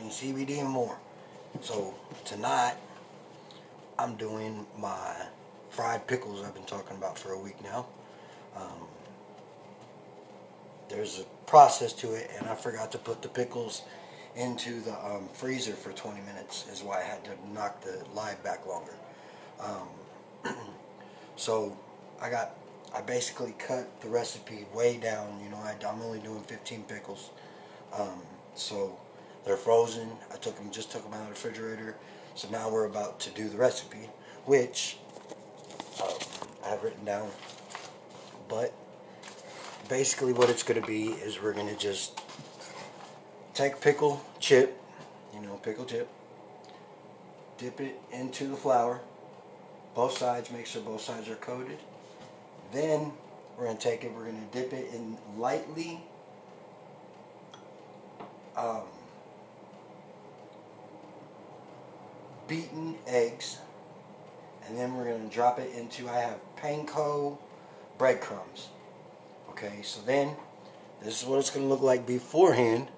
protein, CBD, and more. So tonight I'm doing my fried pickles I've been talking about for a week now. There's a process to it, and I forgot to put the pickles into the freezer for 20 minutes is why I had to knock the live back longer. So I basically cut the recipe way down. You know, I'm only doing 15 pickles. So they're frozen. Just took them out of the refrigerator. So now we're about to do the recipe, which I have written down. But basically what it's going to be is we're going to just take pickle chip, pickle chip, dip it into the flour, both sides, make sure both sides are coated. Then we're going to we're going to dip it in lightly beaten eggs, and then we're going to drop it into, I have panko breadcrumbs. Okay, so then this is what it's going to look like beforehand.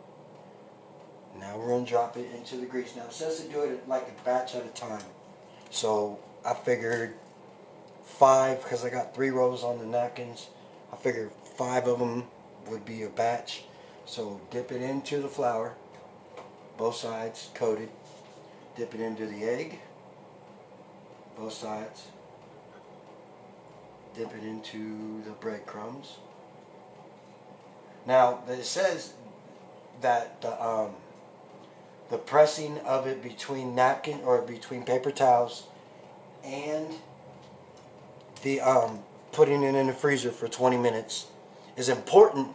Now we're going to drop it into the grease. Now it says to do it like a batch at a time. So I figured 5, because I got 3 rows on the napkins. I figured 5 of them would be a batch. So dip it into the flour, both sides coated. Dip it into the egg, both sides. Dip it into the breadcrumbs. Now it says that the pressing of it between napkin or between paper towels and the putting it in the freezer for 20 minutes is important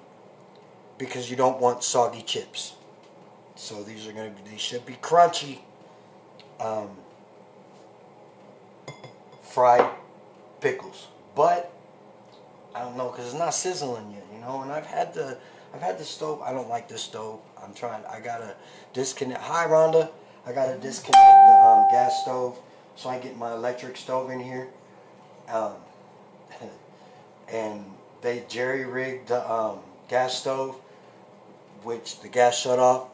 because you don't want soggy chips. So these should be crunchy fried pickles. But I don't know, because it's not sizzling yet, and I've had the stove. I don't like this stove. I gotta disconnect. Hi Rhonda. I gotta disconnect the gas stove so I get my electric stove in here. And they jerry-rigged the gas stove, which the gas shut off.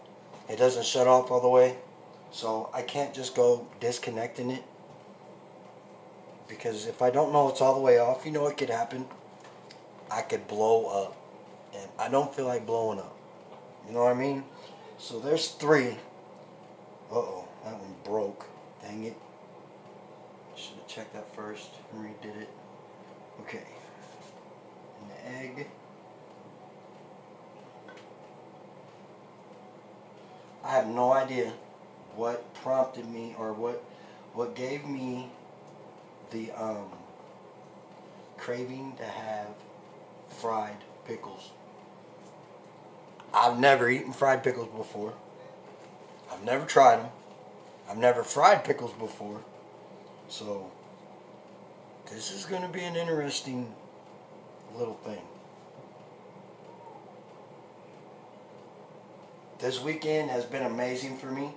It doesn't shut off all the way, so I can't just go disconnecting it, because if I don't know it's all the way off, what could happen? I could blow up, and I don't feel like blowing up. You know what I mean? So there's 3. Uh-oh, that one broke. Dang it. Should have checked that first and redid it. Okay. And the egg. I have no idea what prompted me or what gave me the craving to have fried pickles. I've never eaten fried pickles before. I've never tried them. I've never fried pickles before. So this is going to be an interesting little thing. This weekend has been amazing for me.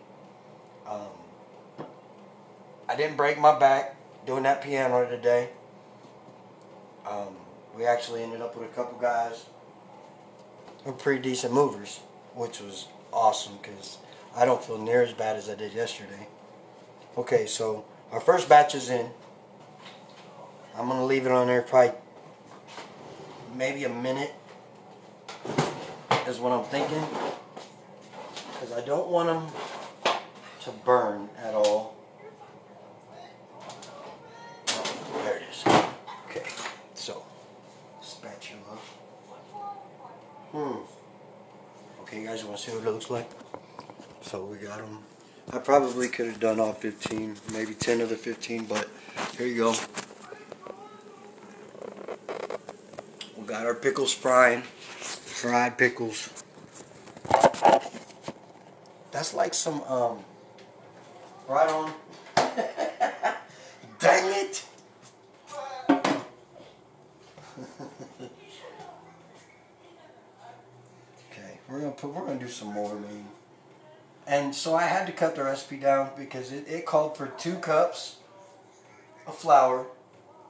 I didn't break my back doing that piano today. We actually ended up with a couple guys who were pretty decent movers, which was awesome because I don't feel near as bad as I did yesterday. Okay, so our first batch is in. I'm going to leave it on there probably maybe a minute is what I'm thinking, because I don't want them to burn at all. Oh, there it is. Okay, so spatula. Okay, guys, you want to see what it looks like? So we got them. I probably could have done all 15, maybe 10 of the 15, but here you go. We got our pickles frying. Fried pickles. That's like some, right on. Dang it! Okay, we're gonna do some more, man. And so I had to cut the recipe down because it called for 2 cups of flour,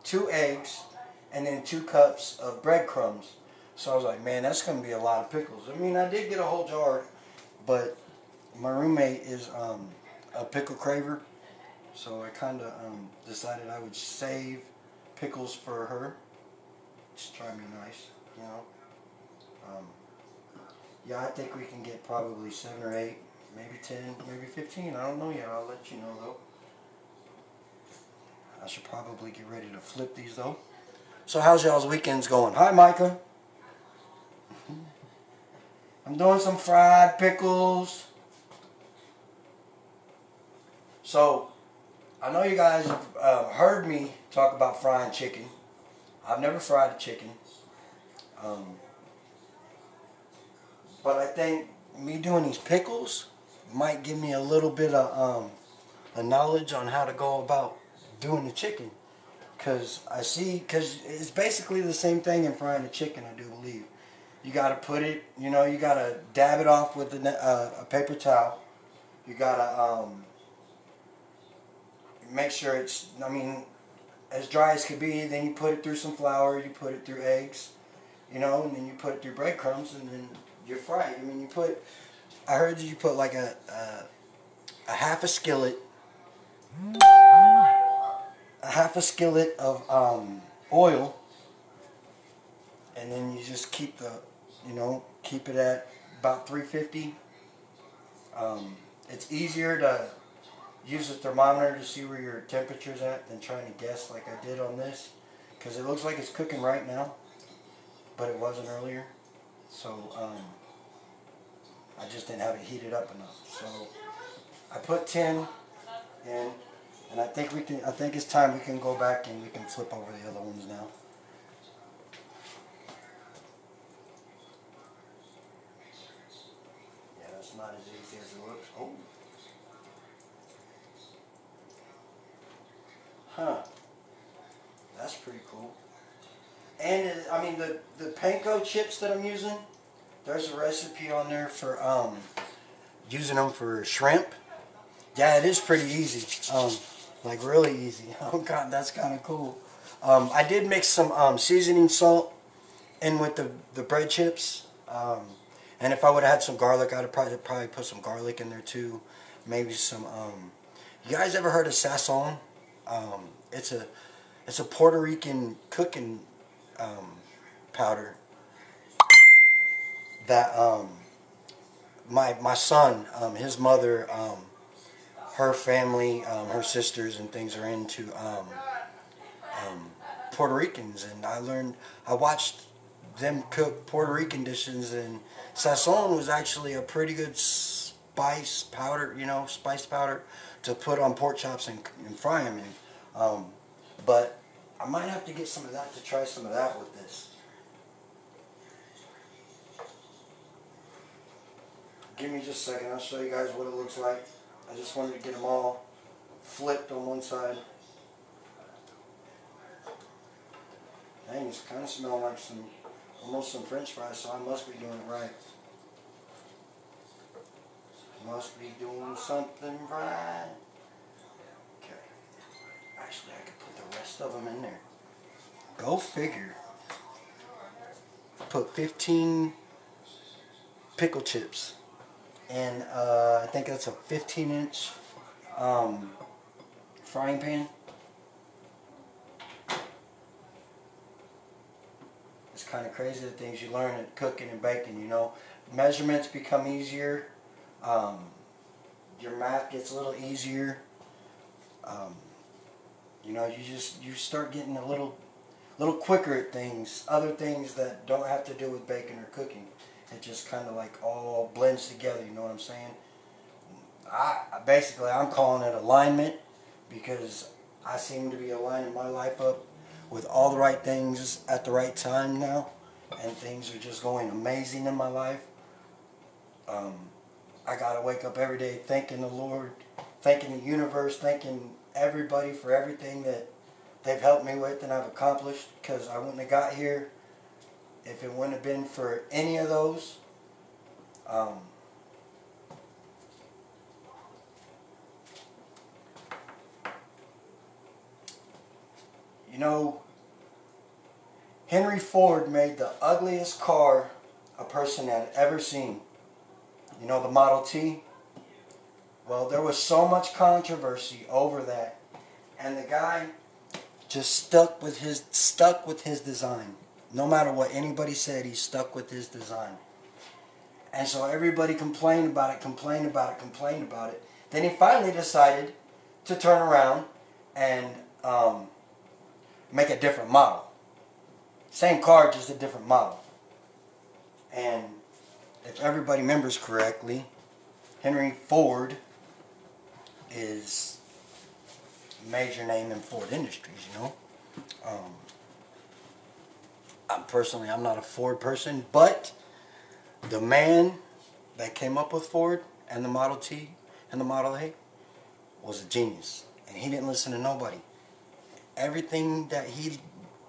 2 eggs, and then 2 cups of breadcrumbs. So I was like, man, that's going to be a lot of pickles. I mean, I did get a whole jar, but my roommate is a pickle craver, so I kind of decided I would save pickles for her. Just try me nice, you know. Um, yeah, I think we can get probably 7 or 8, maybe 10, maybe 15. I don't know yet. I'll let you know though. I should probably get ready to flip these though. So how's y'all's weekends going? Hi, Micah. I'm doing some fried pickles. So, I know you guys have heard me talk about frying chicken. I've never fried a chicken. But I think me doing these pickles might give me a little bit of a knowledge on how to go about doing the chicken. Because it's basically the same thing in frying a chicken, I do believe. You got to put it, you know, you got to dab it off with a paper towel. You got to make sure it's, I mean, as dry as could be. Then you put it through some flour, you put it through eggs, you know, and then you put it through breadcrumbs, and then you fry it. I mean, I heard that you put like a half a skillet, of oil, and then you just keep keep it at about 350. It's easier to use a thermometer to see where your temperature's at than trying to guess like I did on this, because it looks like it's cooking right now, but it wasn't earlier. So I just didn't have it heated up enough. So I put 10 in, and I think it's time we can go back and we can flip over the other ones now. Yeah, that's not as easy as it looks. Oh. Huh. That's pretty cool. And I mean the panko chips that I'm using, there's a recipe on there for using them for shrimp. Yeah, it is pretty easy. Like really easy. Oh God, that's kind of cool. I did mix some seasoning salt in with the bread chips. And if I would have had some garlic, I'd have probably put some garlic in there too. Maybe some. You guys ever heard of sazon? It's a Puerto Rican cooking powder that my son, his mother, her family, her sisters and things are into Puerto Ricans, and I watched them cook Puerto Rican dishes, and sazon was actually a pretty good spice powder, spice powder to put on pork chops and fry them in. But I might have to get some of that to try some of that with this. Give me just a second, I'll show you guys what it looks like. I just wanted to get them all flipped on one side. Dang, it's kind of smell like almost some French fries, so I must be doing it right. Must be doing something right. Okay. Actually, I could put the rest of them in there. Go figure. Put 15 pickle chips. And I think that's a 15-inch frying pan. It's kind of crazy the things you learn at cooking and baking, Measurements become easier. Your math gets a little easier. You start getting a little quicker at things, other things that don't have to do with baking or cooking. It just kind of like all blends together, you know what I'm saying? I'm calling it alignment, because I seem to be aligning my life up with all the right things at the right time now, and things are just going amazing in my life. I gotta wake up every day thanking the Lord, thanking the universe, thanking everybody for everything that they've helped me with and I've accomplished, because I wouldn't have got here if it wouldn't have been for any of those. Henry Ford made the ugliest car a person had ever seen. The Model T. Well, there was so much controversy over that, and the guy just stuck with his design. No matter what anybody said, he stuck with his design. And so everybody complained about it, complained about it, complained about it. Then he finally decided to turn around and make a different model. Same car, just a different model. And if everybody remembers correctly, Henry Ford is a major name in Ford Industries, you know. I'm not a Ford person, but the man that came up with Ford and the Model T and the Model A was a genius. And he didn't listen to nobody. Everything that he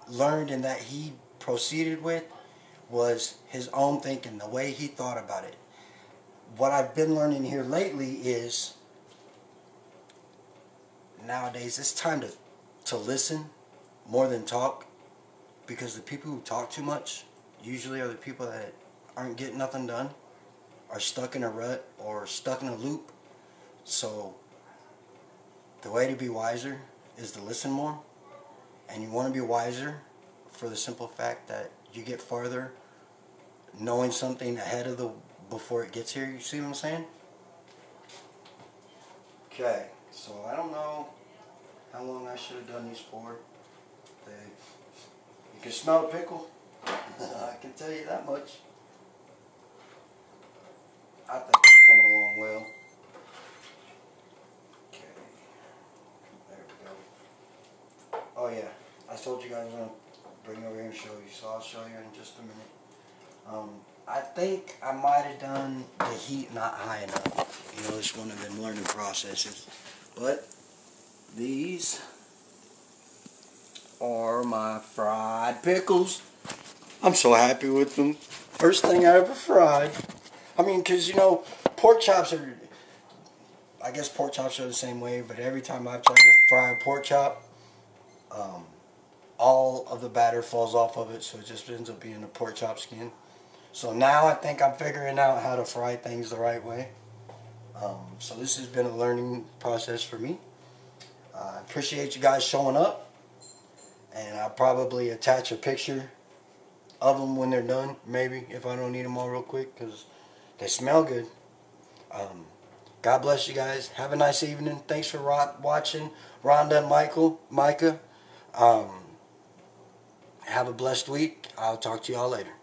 learned and that he proceeded with was his own thinking, the way he thought about it. What I've been learning here lately is nowadays it's time to listen more than talk, because the people who talk too much usually are the people that aren't getting nothing done, are stuck in a rut or stuck in a loop. So the way to be wiser is to listen more, and you want to be wiser for the simple fact that you get farther knowing something ahead of before it gets here. You see what I'm saying? Okay, so I don't know how long I should have done these for. You can smell the pickle. I can tell you that much. I think it's coming along well. Okay, there we go. Oh yeah, I told you guys I was going to bring it over here and show you, so I'll show you in just a minute. I think I might have done the heat not high enough. You know, it's one of them learning processes. But these are my fried pickles. I'm so happy with them. First thing I ever fried. I mean, because, you know, pork chops are, I guess pork chops are the same way, but every time I've tried to fry a pork chop, all of the batter falls off of it, so it just ends up being a pork chop skin. So now I think I'm figuring out how to fry things the right way. So this has been a learning process for me. I appreciate you guys showing up, and I'll probably attach a picture of them when they're done, maybe, if I don't need them all real quick, because they smell good. God bless you guys. Have a nice evening. Thanks for watching. Rhonda and Micah. Have a blessed week. I'll talk to y'all later.